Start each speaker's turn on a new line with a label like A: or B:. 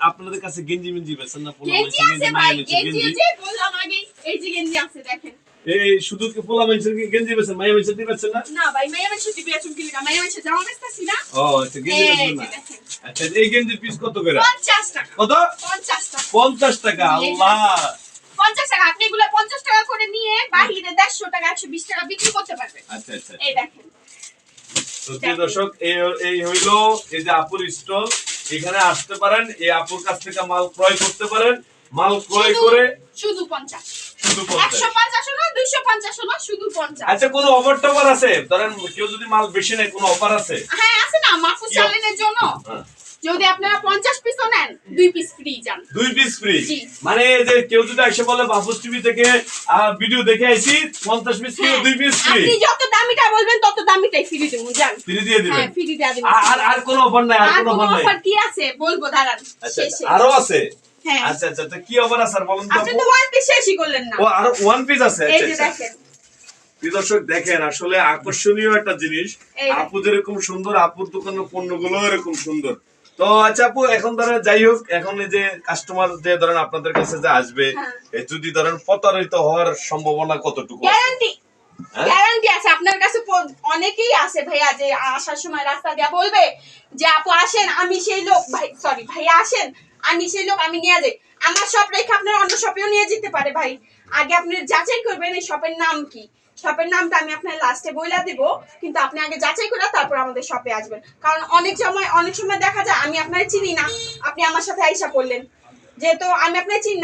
A: আপনাদের কাছে গেঞ্জি মিঞ্জি বেছেন না? পোলা
B: গেঞ্জি আছে ভাই, গেঞ্জি যে বললাম আগে, এই যে গেঞ্জি আছে দেখেন।
A: এই শুধু কি পোলা মানুষের গেঞ্জি বেছেন, মাইয়া মানুষের দিয়ে বেছেন না?
B: না ভাই, মাইয়া মানুষের দিবি আচুম কি লাগা, মাইয়া মানুষের জামা বেচতাছি না।
A: ও আচ্ছা, গেঞ্জি বেছেন না। আচ্ছা, এই গেঞ্জির পিস কত করে?
B: 50 টাকা।
A: কত?
B: 50 টাকা।
A: 50 টাকা। আল্লাহ,
B: 50 টাকা। আপনি এগুলা 50 টাকা করে নিয়ে বাহিরে 150 টাকা 120 টাকা বিক্রি করতে পারবেন।
A: আচ্ছা আচ্ছা।
B: এই দেখেন।
A: তো প্রিয় দর্শক, এই হইলো এই যে আপুর স্টল। এখানে আসতে পারেন, এই আপুর কাছ থেকে মাল ক্রয় করতে পারেন। মাল ক্রয় করে
B: শুধু 50,
A: শুধু 50,
B: 150 হলো 250 হলো শুধু 50।
A: আচ্ছা, কোনো অফার টফার আছে? ধরেন কেউ যদি মাল বেশি নেয়, কোনো অফার আছে?
B: হ্যাঁ আছে না, মাহফুজ চ্যানেলের জন্য যদি আপনারা 50 পিস নেন 2 পিস ফ্রি যান।
A: 2 পিস ফ্রি?
B: জি।
A: মানে যে কেউ যদি এসে বলে মাহফুজ টিভি থেকে ভিডিও দেখে আইছি, 50 পিস কিনে 2 পিস ফ্রি।
B: আপনি যত দামিটা বলবেন তত দামিটাই ফ্রি দেবো, জান।
A: ফ্রি দিয়ে দিবেন?
B: হ্যাঁ, ফ্রি দিয়ে দিবেন।
A: আর কোনো অফার নাই? আর কোনো অফার নাই?
B: অফার কি আছে বলবো দাঁড়ান।
A: আচ্ছা,
B: শেষে
A: আরো আছে?
B: হ্যাঁ।
A: আচ্ছা আচ্ছা, তো কি অফার আছে আর বলুন তো?
B: আপনি তো ওয়ান পিস শেষই করলেন না।
A: ও, আরো 1 পিস আছে?
B: এই
A: আচ্ছা
B: যে
A: আচ্ছা।
B: দেখেন।
A: প্রিয় দর্শক দেখেন, আসলে আকর্ষণীয় একটা জিনিস। আপু যেরকম সুন্দর, আপুর দোকানের পণ্যগুলো এরকম সুন্দর। তো আচ্ছা আপু, এখন ধরেন যাই হোক, এখন এই যে কাস্টমার যে ধরেন আপনাদের কাছে যে আসবে, যদি ধরেন প্রতারিত হওয়ার সম্ভাবনা কতটুকু?
B: গ্যারান্টি, গ্যারান্টি আছে। আপনার কাছে অনেকেই আছে ভাইয়া, যে আসার সময় রাস্তা দিয়া বলবে যে আপু আসেন, আমি সেই লোক। ভাই সরি, ভাইয়া আসেন, আমি সেই লোক, আমি নিয়ে যাই। আমার শপ রেখে আপনার অন্য শপেও নিয়ে যেতে পারে ভাই। আগে আপনি যাচাই করবেন এই শপের নাম কি। শপের নামটা আমি আপনার লাস্টে বইলা দেব, কিন্তু আপনি আগে যাচাই করে তারপর আমাদের শপে আসবেন। কারণ অনেক সময় দেখা যায় আমি আপনার চিনি না, আপনি আমার সাথে আইসা পড়লেন, যেহেতু আমি আপনার চিনি না।